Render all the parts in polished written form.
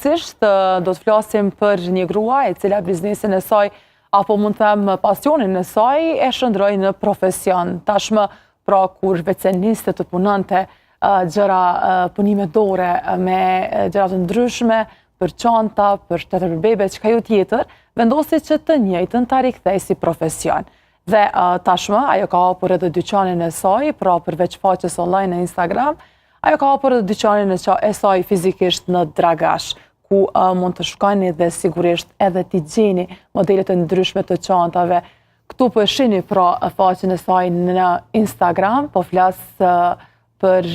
Përgjithsisht do të flasim për një grua e cila biznesin e saj, apo mund të them pasionin e saj, e shndroi në profesion. Tashmë, pra kur veçeniste të punonte gjëra punime dore me gjëra të ndryshme, për çanta, për tetër bebe, çka ju tjetër, vendosi që të njëjtën ta rikthej si profesion. Dhe tashmë ajo ka hapur edhe dyqanin e saj, pra përveç faqes online në Instagram, ajo ka hapur edhe dyqanin e saj fizikisht në Dragash, ku mund të shkoni dhe sigurisht edhe t'i gjeni modelet e ndryshme të çantave. Këtu po e shihni pra faqen e saj në Instagram, po flas për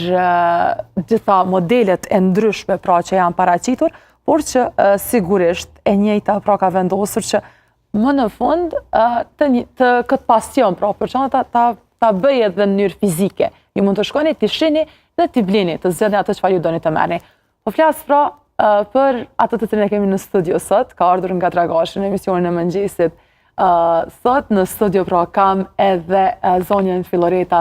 gjitha modelet e ndryshme pra që janë paraqitur, por që sigurisht e njëjta pra ka vendosur që më në fund të këtë pasion pra për çanta ta bëj edhe në mënyrë fizike. Ju mund të shkoni, t'i shihni dhe t'i blini, të zgjedhni atë çfarë ju doni të merrni. Po flas pra për atë të cilën e kemi në studio sot, ka ardhur nga Dragashi në emisionin e mëngjesit. Sot në studio pra kam edhe zonjën Filoreta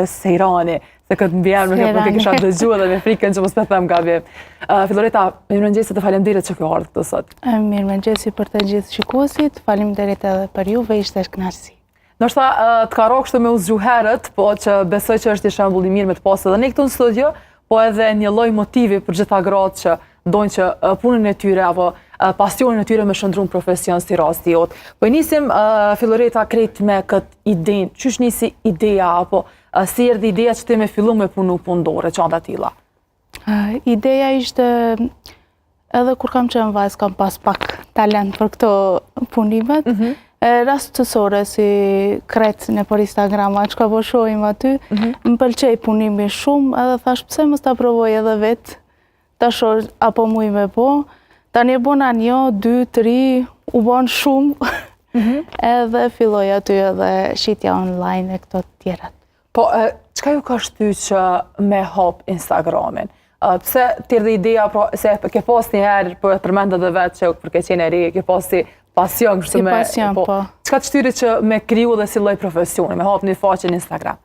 Sejrani, se këtë mbjerë nuk e kisha dëgjuar dhe me frikën që mos me them gabim. Filoreta, mirëmëngjes, të faleminderit që ke ardhur këtu sot. Mirëmëngjes për të gjithë shikuesit, faleminderit edhe për juve, ishte kënaqësi. Ndoshta të ka rrok kështu me u zgju herët, po që besoj që është një shembull i mirë me të pasur edhe ne këtu në studio, po edhe një lloj motivi për gjitha gratë që dojnë që punën e tyre apo pasionin e tyre me shndrum profesion si rasti jot. Po i nisim Filoreta krejt me këtë idenë. Çysh nisi ideja apo si erdhi ideja që ti me fillu me punu punëdore, çanta tilla? Ideja ishte edhe kur kam qenë vajzë kam pas pak talent për këto punimet. Rastësore si krejt në për Instagram, që ka po shohim aty, më pëlqej punimi shumë, edhe thash pse mos ta provoj edhe vetë, ta shoh apo muj me po, tani e bona 1, 2, 3, u bon shumë, edhe filloj aty edhe shitja online e këto tjerat. Po, çka ju ka shty që me hap Instagramin? Pse t'erdhi ideja, se ke pas një herë, po e përmend edhe vetë që për ke qenë e re, ke pas si pasion, kështu me... Si pasion, po. Çka të shtyri që me kriju dhe si lloj profesioni, me hap një faqe në Instagram?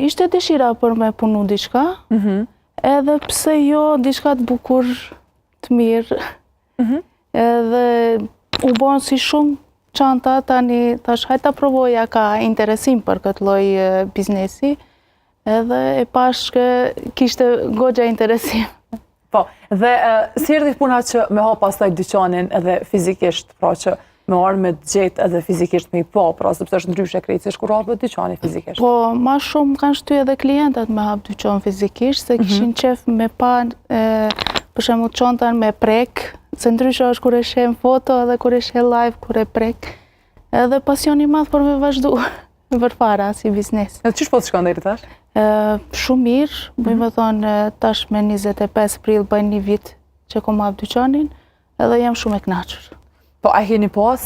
Ishte dëshira për me punu diçka, edhe pse jo diçka të bukur, të mirë, edhe u bon si shumë çanta, tani tash hajta provoja, ka interesim për këtë lloj biznesi, edhe e pash që kishte goxha interesim. Po, dhe si erdhi puna që me hap pastaj dyqanin edhe fizikisht, pra që me arë me gjetë edhe fizikisht me i po, pra sepse është ndryshe krejtë se kur hapet dyqani fizikisht. Po, ma shumë kanë shty edhe klientat me hap dyqan fizikisht, se kishin qef me pa, për shembull çantan me prek, se ndryshe është kur e shem foto edhe kur e shem live, kur e prek, edhe pasioni madh për me vazhdu përpara si biznes. Edhe çish po të shkon deri tash? Shumë mirë, bëjmë me thonë tash me 25 prill bëjnë një vit që kom hap dyqanin, edhe jam shumë e kënaqur. Po, a keni pas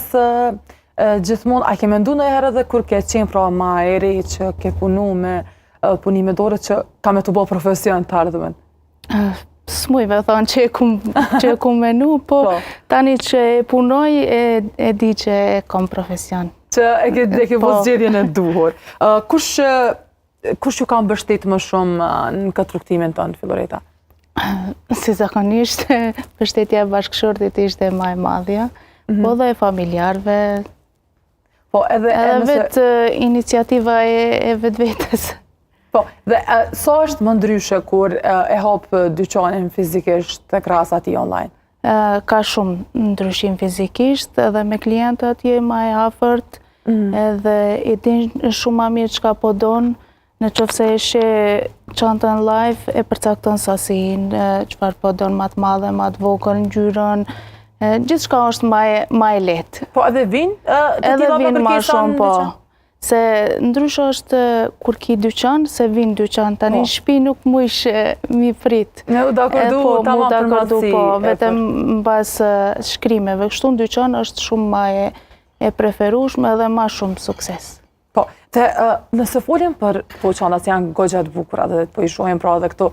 gjithmonë, a ke mendu në herë edhe kur ke qenë pra ma e re që ke punu me punime dore që ka me të bo profesion të ardhmen? S'muj me thonë që e kum menu, po tani që e punoj e di që e kom profesion. Që e ke po zgjedhjen e duhur. Kush ju ka mbështet më shumë në këtë rrugtimin tonë, Filoreta? Si zakonisht, mbështetja e bashkëshortit ishte më e madhja, po dhe e familjarve, edhe vetë iniciativa e vetvetes. Po, dhe sa është më ndryshe kur e hap dyqanin fizikisht të krahas atij online? Ka shumë ndryshim fizikisht, edhe me klientët je më e afërt, edhe i din shumë ma mirë çka po don, në qoftë se e sheh çantën live, e përcakton sasinë, çfarë po don më të madhe, më të vogël, ngjyrën, gjithçka është më e lehtë. Po edhe vinë të tilla me kërkesa në dyqan? Se ndryshe është kur ki dyqan, se vinë dyqan, tani në shtëpi nuk mujsh mi prit. Me u dakordu tamam për madhësi. Po, vetëm mbas shkrimeve. Kështu në dyqan është shumë ma e preferueshme edhe ma shumë sukses. Po, nëse folim për po çantat janë goxha të bukura dhe po i shohim pra edhe këtu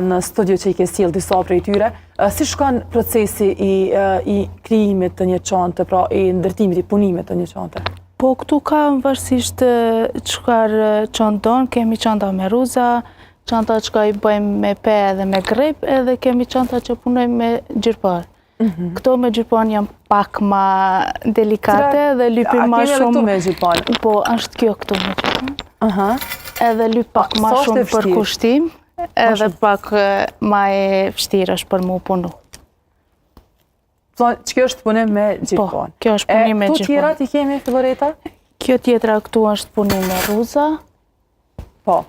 në studio që i ke sjell disa prej tyre, si shkon procesi i krijimit të një çante, pra i ndërtimit, i punimit të një çante? Po këtu ka varësisht çfarë çanton, kemi çanta me ruza, çanta që i bëjmë me pe edhe me grep, edhe kemi çanta që punojmë me gjirpar. Këto me gjipon janë pak ma delikate dhe lypin ma A kemi edhe shumë. këtu me gjipon? Po, është kjo këtu me gjipon. Edhe lyp pak ma sa është e shumë për vështirë? kushtim, edhe pak ma e vështirë është për mu punu. Që kjo është punim me gjipon? Po, kjo është punim me Tu gjipon. tjerat i kemi, Filoreta? Kjo tjetra këtu është punim me ruza. Po.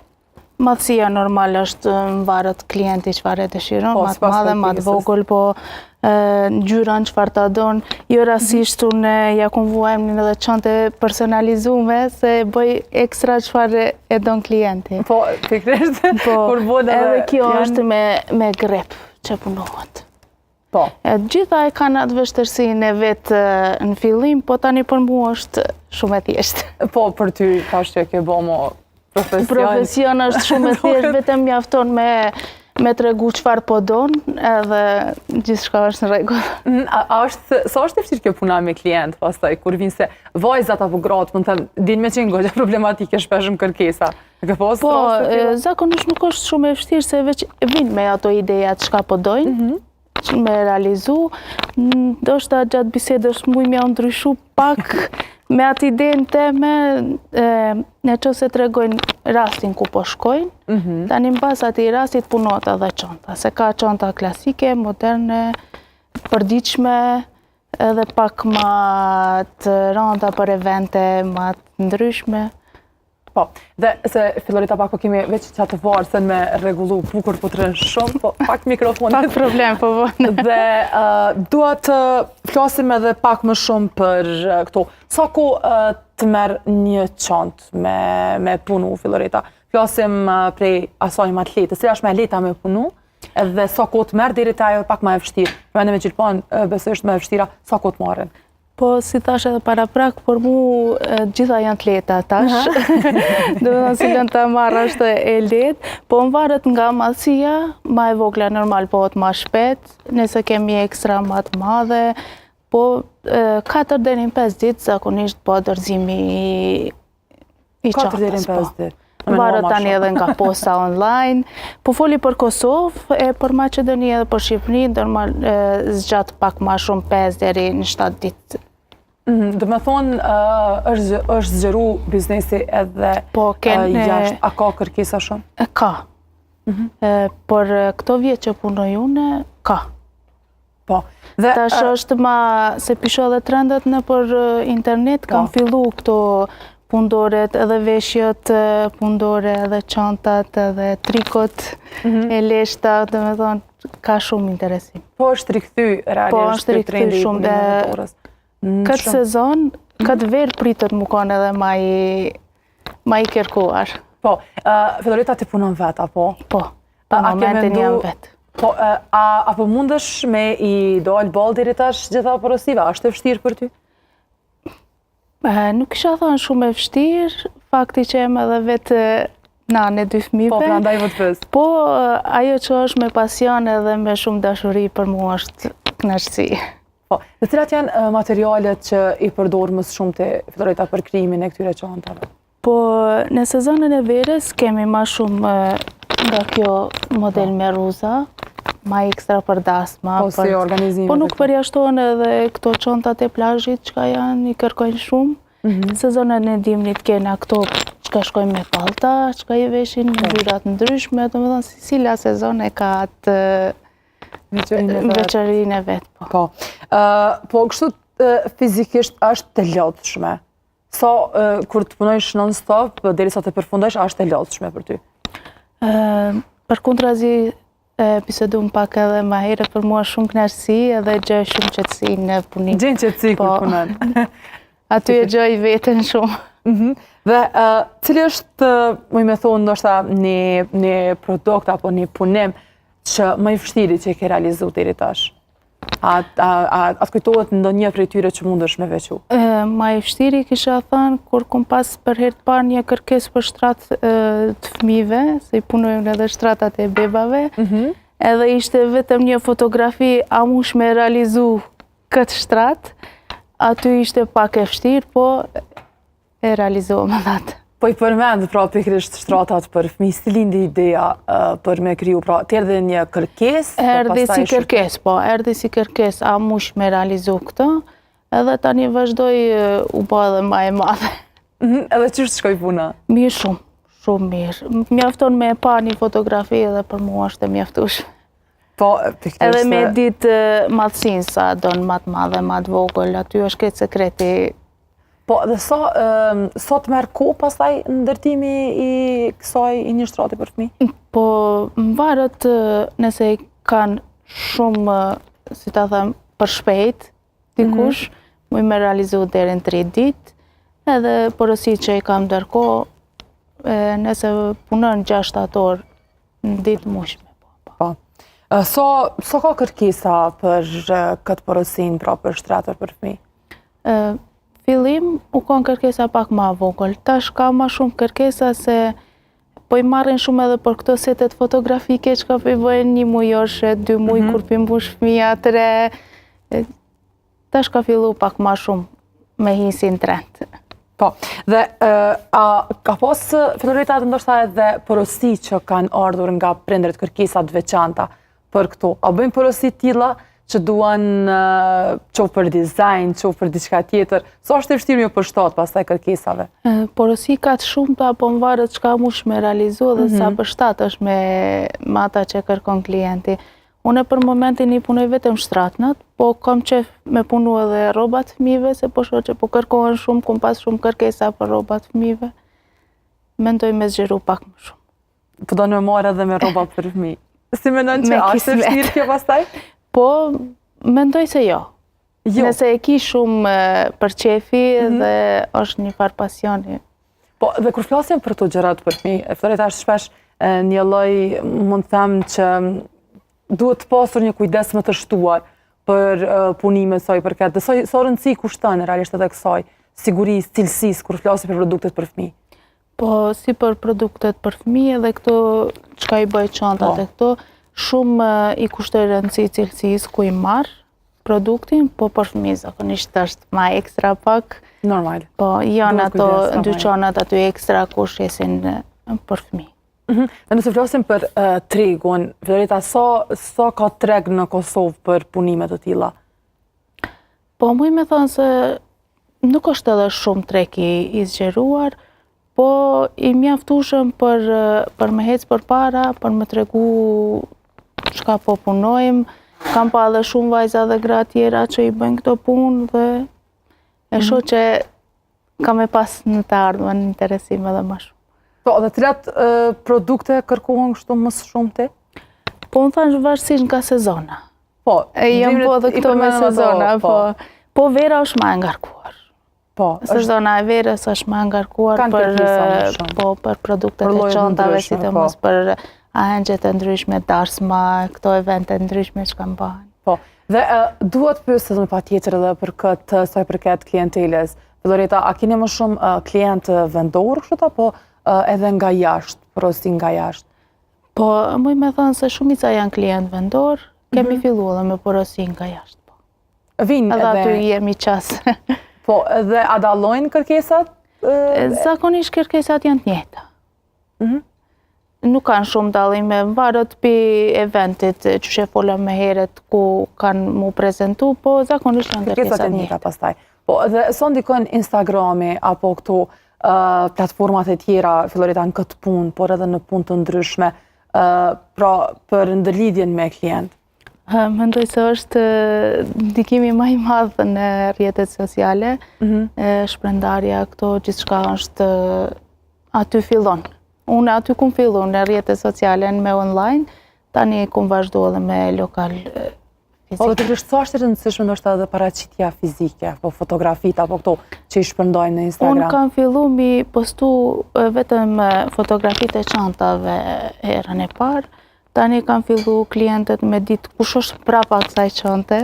Madhësia normal është në varët klienti çfarë dëshiron, Po, matë sipas madhe, matë kërkesës. vogël, po ngjyran çfarë ta don. Jo rastisht unë ja konvuajmë edhe çante personalizume se bëj ekstra çfarë e don klienti. Po, pikrisht, Po, kur bod edhe kjo është me grep që punohet. Po. Gjitha e kanë atë vështërsinë e vetë në fillim, po tani për mua është shumë e thjeshtë. Po, për ty, tash që ke bo mo Profesion është shumë e thjeshtë, vetëm mjafton me tregu çfarë po don, edhe gjithçka është në rregull. Sa është e vështirë kjo puna me klient, pastaj, kur vinë se vajzat apo gratë, mund të din me qenë goxha problematike shpesh në kërkesa. Ke pas Po, raste të tilla? zakonisht nuk është shumë e vështirë, se veç vinë me ato ideja çka po dojnë, që me realizu. Ndoshta gjatë bisedës muj mja ndryshu pak me atë idenë teme, në që se të regojnë rastin ku po shkojnë, tani në bas ati rastit punot edhe çanta, se ka çanta klasike, moderne, përdiqme, edhe pak ma të rënda për evente, ma të ndryshme. Po, dhe se Filoreta pak po kemi veç që atë varësen me regullu bukur po të rënë shumë, po pak mikrofonit. Pak problem, po vënë. Dhe dua të flasim edhe pak më shumë për këto. Sa ko të merë një çantë me punu, Filoreta? Flasim prej asaj më të lehtë, se është më e lehta me punu, edhe sa ko të merë deri te ajo pak më e vështirë. Për me gjilpan, besoj është më e vështira, sa ko të marrin. Po, si tash edhe para prak, për mu gjitha janë të lehta tash. Do të thonë si lënë ta marrë është e lehtë, po më varet nga madhësia, ma e vogla normal bëhet ma shpejt, nëse kemi ekstra ma të madhe, po 4 deri në 5 ditë zakonisht po dorëzimi i 4 deri në çantës. 5 ditë. Varet tani edhe nga posta online. Po foli për Kosovë, e për Maqedoni edhe për Shqipëri, normal zgjat pak ma shumë 5 deri në 7 ditë. Dhe me thonë, është zgjeru biznesi edhe jashtë, a ka kërkesa shumë? Ka. Por këto vjetë që punoj une, ka. Po. Tash është ma, se pisho dhe trendet në për internet, kam fillu këto pundoret, edhe veshjot pundore, edhe çantat, edhe trikot, e leshta, dhe me thonë, ka shumë interesim. Po është rikthy realisht. Po është rikthy shumë. Këtë sezon, këtë verë pritët më kanë edhe ma i kërkuar. Po, Filoreta ti punon vetë, apo? Po, për momentin jam vetë. Po, apo mundesh me i dalë balë deri tash gjitha porosive? Është e vështirë për ty? Nuk isha thonë shumë e vështirë, fakti që jem edhe vetë nane 2 fëmijëve. Po, prandaj vë të pës. Po, ajo që është me pasion edhe me shumë dashuri për mua është kënaqësi. Po, dhe cilat janë materialet që i përdorë më shumë të Filoreta për krijimin e këtyre çantave? Po, në sezonën e verës kemi ma shumë nga kjo model me ruza, ma ekstra për dasma. Po, si organizime. Po nuk përjashtohen edhe këto çantat e plazhit që janë, i kërkojnë shumë. Sezonën e dimnit kena këto që shkojnë me pallta, që i veshin në ngjyrat ndryshme, domethënë cila sezon e ka atë veçorinë e vet. Po, kështu fizikisht është të lodhshme. Sa kur të punojsh non-stop, derisa të përfundojsh, është e lodhshme për ty? Përkundrazi, bisedum pak edhe ma herët, për mua shumë kënaqësi edhe gjej shumë qetësi në punim. Gjen qetësi kur punon. Aty e gjej veten shumë. Dhe cili është, më me thonë, ndoshta një produkt apo një punim që më i vështiri që e ke realizu deri tash? A kujtohet ndonjë prej tyre që mundesh me veçu? Ma i vështiri kisha thënë, kur kom pas për herë të parë një kërkesë për shtratë të fëmijëve, se i punojmë edhe shtratat e bebave, edhe ishte vetëm një fotografi a mush me realizu këtë shtratë, aty ishte pak e vështirë, po e realizuam edhe atë. Po i përmend pra pikërisht shtratat për fëmijë, si lindi ideja për me kriju, pra të erdhi një kërkesë, Erdhi si kërkesë, po, erdhi si kërkesë, a mush me realizu këtë, edhe tani vazhdoj u bë edhe më e madhe. Edhe ç'është shkoi puna? Mirë shumë, shumë mirë. Mjafton me e pa një fotografi edhe për mua është e mjaftueshme. Po, pikërisht. Edhe me ditë madhësinë sa don më të madhe, më të vogël, aty është këtë sekreti. Po, dhe sa të merr kohë pastaj ndërtimi i kësaj i një shtrati për fëmijë? Po, më varet nëse kanë shumë, si ta them, për shpejt, dikush, mu me realizu deri në 3 ditë, edhe porosi që i kam ndërkohë, nëse punën 6 orë në ditë mushme. Po. Sa ka kërkesa për këtë porosin, pra për shtratër për fëmijë? Fillim u kon kërkesa pak ma vogël, tash ka ma shumë kërkesa se po i marrin shumë edhe për këto setet fotografike që ka pëjvojnë 1 mujoshe, 2 muj kur pëmbush fëmija, 3. Tash ka fillu pak ma shumë me hisin trend. Po, dhe ka pas Filoreta ndoshta edhe porosi që kanë ardhur nga prindërit, kërkesa të veçanta për këto. A bëjmë porosi tilla që duan qoftë për dizajn, qoftë për diçka tjetër? Sa është e vështirë me përshtat pastaj kërkesave? Porosi ka të shumta, po më varet çka mush me realizu dhe sa përshtat është me ata që kërkon klienti. Unë për momentin i punoj vetëm shtratnat, po kam qef me punu edhe rrobat fëmijëve, se po shoh që po kërkohen shumë, kom pas shumë kërkesa për rrobat fëmijëve. Mendoj me zgjeru pak më shumë. Po do në marrë edhe me rroba për fëmijë. Si mendon që është e vështirë kjo pastaj? Po, mendoj se jo. Nëse e ki shumë për qefi dhe është një farë pasioni. Po, dhe kur flasim për të gjërat për fëmijë, Filoreta është shpesh një lloj, mund të them që duhet të pasur një kujdes më të shtuar për punimet saj përket. Dhe sa rëndësi kushton realisht edhe kësaj sigurisë, cilësisë kur flasim për produktet për fëmijë? Po, si për produktet për fëmijë edhe këto çka i bëj çantat e këto, shumë i kushtoj rëndësi cilësisë ku i marr produktin, po për fëmijë zakonisht është ma ekstra pak. Normal. Po, janë ato dyqanat aty ekstra ku shesin për fëmijë. Dhe nëse flasim për tregun, Filoreta, sa ka treg në Kosovë për punimet të tilla? Po, muj me thonë se nuk është edhe shumë treg i zgjeruar, po i mjaftueshëm për me hec përpara, për me tregu çka po punojmë. Kam pa edhe shumë vajza dhe gra tjera që i bëjnë këto punë dhe e shoh që ka me pas në të ardhmen interesim edhe më shumë. Po, dhe cilat produkte kërkohen kështu më shumë ti? Po, më thash varësisht nga sezona. Po, jam po edhe këto me sezona, po vera është më ngarkuar. Po, sezona e verës është më ngarkuar për produktet e çantave, sidomos për ahengjet e ndryshme, darsma, këto evente ndryshme që kanë bëhen. Po, dhe duhet pyesë edhe patjetër edhe për këtë sa i përket klientelës. Filoreta, a keni më shumë klientë vendor kështu apo edhe nga jashtë, porosi nga jashtë? Po, muj me thënë se shumica janë klientë vendor, kemi fillu edhe me porosi nga jashtë. Vinë edhe aty jemi qas. Po, edhe a dallojnë kërkesat? Zakonisht kërkesat janë të njëjta. Nuk kanë shumë dallime, varet për eventit që she folëm me heret ku kanë mu prezentu, po zakonisht janë kërkesat të njëjta pastaj. Po, dhe sa ndikon Instagrami apo këto platformat e tjera, Filoreta, në këtë punë, por edhe në punë të ndryshme, pra për ndërlidhjen me klient? Mendoj se është ndikimi më i madh në rrjetet sociale, shprendarja, këto gjithçka është aty fillon. Unë aty kum fillu në rrjetet sociale me online, tani kum vazhdu edhe me lokal fizik. Po, të kështë sa është rëndësishme ndoshta edhe paraqitja fizike, po fotografit apo këto që i shpërndojnë në Instagram? Unë kam fillu mi postu vetëm fotografit e çantave herën e parë, tani kam fillu klientët me ditë kush është prapa kësaj çante,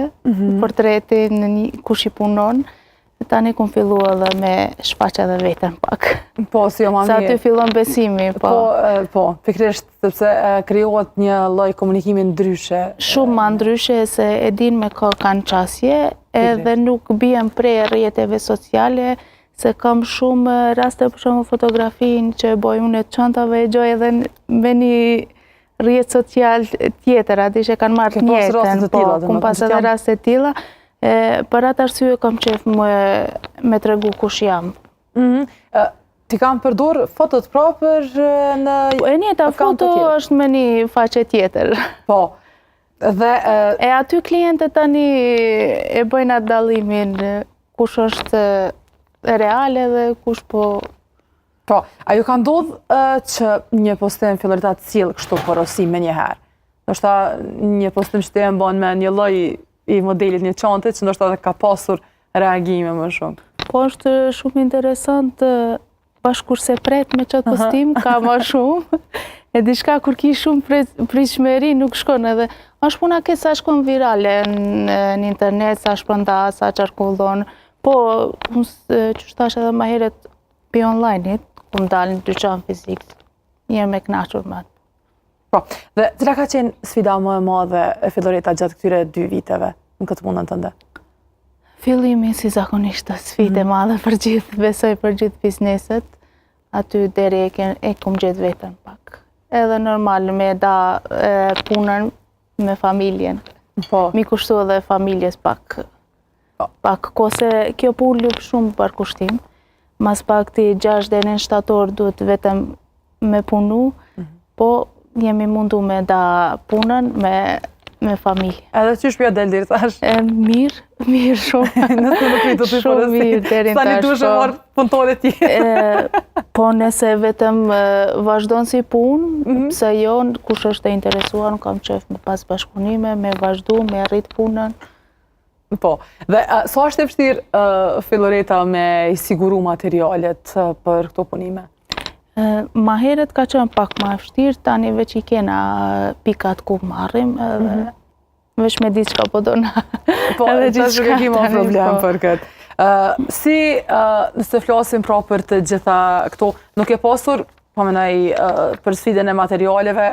portretin, kush i punon. Tani kum fillu edhe me shfaqja dhe vetën pak. Po, si jo ma mirë. Sa aty fillon besimi, po. Po, pikërisht, sepse krijohet një lloj komunikimi ndryshe. Shumë ma ndryshe, se e din me kanë qasje, edhe nuk bien prej rrjeteve sociale, Se kam shumë raste për shumë fotografinë që e boj unë të çantave, e gjoj edhe me një rrjet social tjetër, aty që kanë marrë njëtën, po, kum pas edhe raste të tilla. Për atë arsye kam qef me tregu kush jam. Ti kam përdor fotot propër në E njëta foto është me një faqe tjetër. Po. Dhe e aty klientët tani e bëjnë atë dallimin kush është reale dhe kush po. Po, a ju ka ndodhë që një postim Filorita të cilë kështu porosim me njëherë? Ndoshta një postim që të e mban me një lloj i modelit një çante që ndoshta ka pasur reagime më shumë. Po është shumë interesant, bashkë kurse pret me qatë postim, ka ma shumë. E diçka kur ki shumë pritshmëri nuk shkon edhe. Është puna ke sa shkon virale në internet, sa shpërnda, sa qarkullon. Po, që shtash edhe ma heret pi online-it, ku më dalë në dyqan fizik. Jem e knaqur me atë. Po, dhe cila ka qenë sfida më e madhe e Filorita gjatë këtyre 2 viteve në këtë punën tënde? Fillimi si zakonisht sfidë e madhe për gjithë, besoj për gjithë bizneset, aty deri e kum gjetë vetën pak. Edhe normal me da punën me familjen. Po. Mi kushtu edhe familjes pak. Pak, kose kjo punë lup shumë për kushtim. Mas pak ti 6 deri në shtator duhet vetëm me punu, po jemi mundu me da punën me familje. Edhe që shpja del dirë tash? Mirë shumë. Nëse nuk i do të shumë mirë deri sa një duhet e marrë punëtore tjerë. Po nëse vetëm vazhdon si punë, pse jo, kush është e interesuar, nuk kam qef me pas bashkëpunime, me vazhdu, me rrit punën. Po, dhe sa është e vështirë Filorita me i siguru materialet për këto punime? Ma heret ka qenë pak ma vështirë, tani veç i kena pikat ku marrim, veç me di qka po do na. Po, të është kema problem për këtë. Si nëse flasim pra për të gjitha këto, nuk e pasur, po menaj për sfidën e materialeve,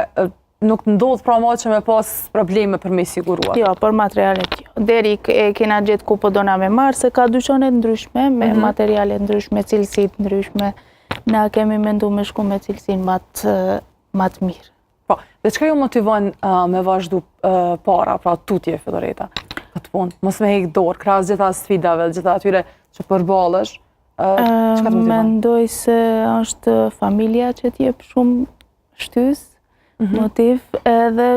nuk ndodh pra ma që me pas probleme për me sigurua? Jo, për materialet jo. Deri e kena gjithë ku po do na me marë, se ka dyqanet ndryshme, me materialet ndryshme, cilësit ndryshme. Na kemi mendu me shku me cilësin matë mirë. Po, dhe qëka ju motivon me vazhdu para, pra tutje Filorita, këtë punë? Mos me hek dorë, krahas gjitha sfidave, gjitha atyre që përballësh, qëka të motivon? Mendoj se është familja që t'jep shumë shtys, motiv, edhe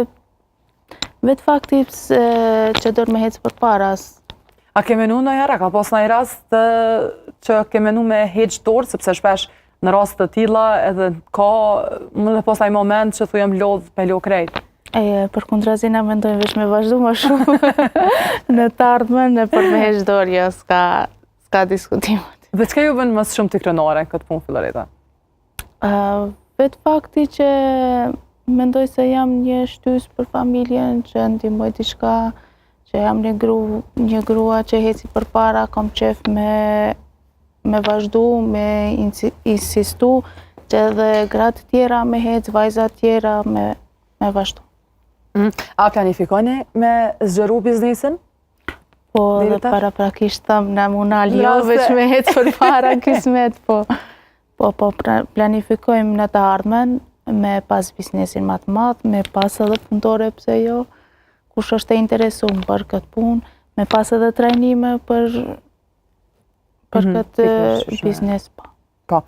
vetë fakti që dërë me hecë për paras. A ke menu në jara? Ka pas në rast që ke menu me heq dorë, sepse shpesh në rast të tilla edhe ka më dhe pas ai moment që thujem lodh me lo krejt. Për kundrazina mendojnë veç me vazhdu më shumë në të ardhmen e për me heq dorë, jo, s'ka diskutimet. Dhe çka ju bën më shumë të krenare këtë punë Filorita? Vetë fakti që mendoj se jam një shtys për familjen, që ndihmoj diçka, që jam një grua që heci për para, kam qef me vazhdu, me insistu, që edhe gratë tjera me hec, vajzat tjera me vazhdu. A planifikoni me zgjeru biznesin? Po, dhe paraprakisht thëmë në munal, jo veç me hec për para kismet, po planifikojmë në të ardhmen, me pas biznesin më të madh, me pas edhe punëtore pse jo, kush është e interesuar për këtë punë, me pas edhe trajnime për këtë biznes. Po.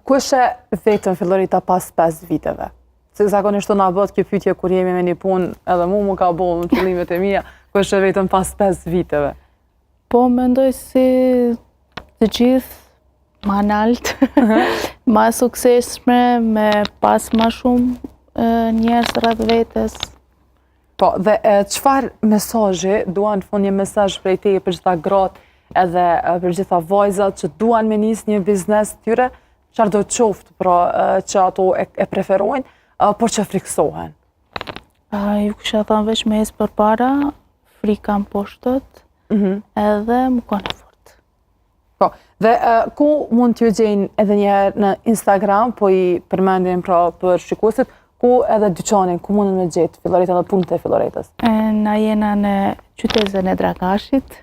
Ku është vetën Filorita pas 5 viteve? Se zakonisht të na bët kjo pyetje kur jemi me një punë, edhe mu ka bo në qëllimet e mia, ku është vetën pas 5 viteve? Po, mendoj si të gjithë, ma nalt, ma sukseshme, me pas ma shumë njerëz rreth vetes. Po, dhe çfarë mesazhi duan të fund një mesazh prej teje për gjitha gratë edhe për gjitha vajzat që duan me nis një biznes tyre, çfarë do të qoftë pra që ato e preferojnë, por që friksohen? Ju kisha thënë veç me ecë përpara, frika më poshtot, edhe më kanë fort. Po, dhe ku mund t'ju gjejnë edhe njerë në Instagram, po i përmendin pra për shikuesit, ku edhe dyqanin, ku mundën me gjetë Filorita dhe punët e Filoritës? Na jena në qytetin e Dragashit,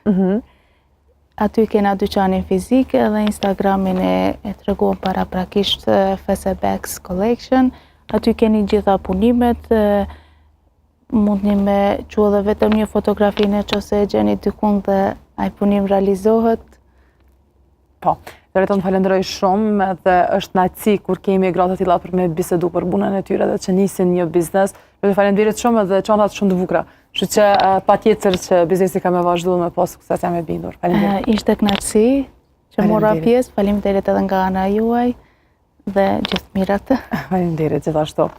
aty kena dyqanin fizik edhe Instagramin e treguam paraprakisht Fesebex Collection. Aty keni gjitha punimet, mundni me qua dhe vetëm një fotografinë që ose e gjeni dykun dhe ai punim realizohet. Po, Doriton falenderoj shumë dhe është kënaqësi kur kemi gratë të tilla për me bisedu për punën e tyre dhe që nisin një biznes. Ju falenderit shumë dhe çantat shumë të bukura. Kështu që patjetër që biznesi ka me vazhduar me pas sukses, jam e bindur. Faleminderit. Ishte kënaqësi që mora pjesë. Faleminderit edhe nga ana juaj dhe gjithë mirat. Faleminderit gjithashtu.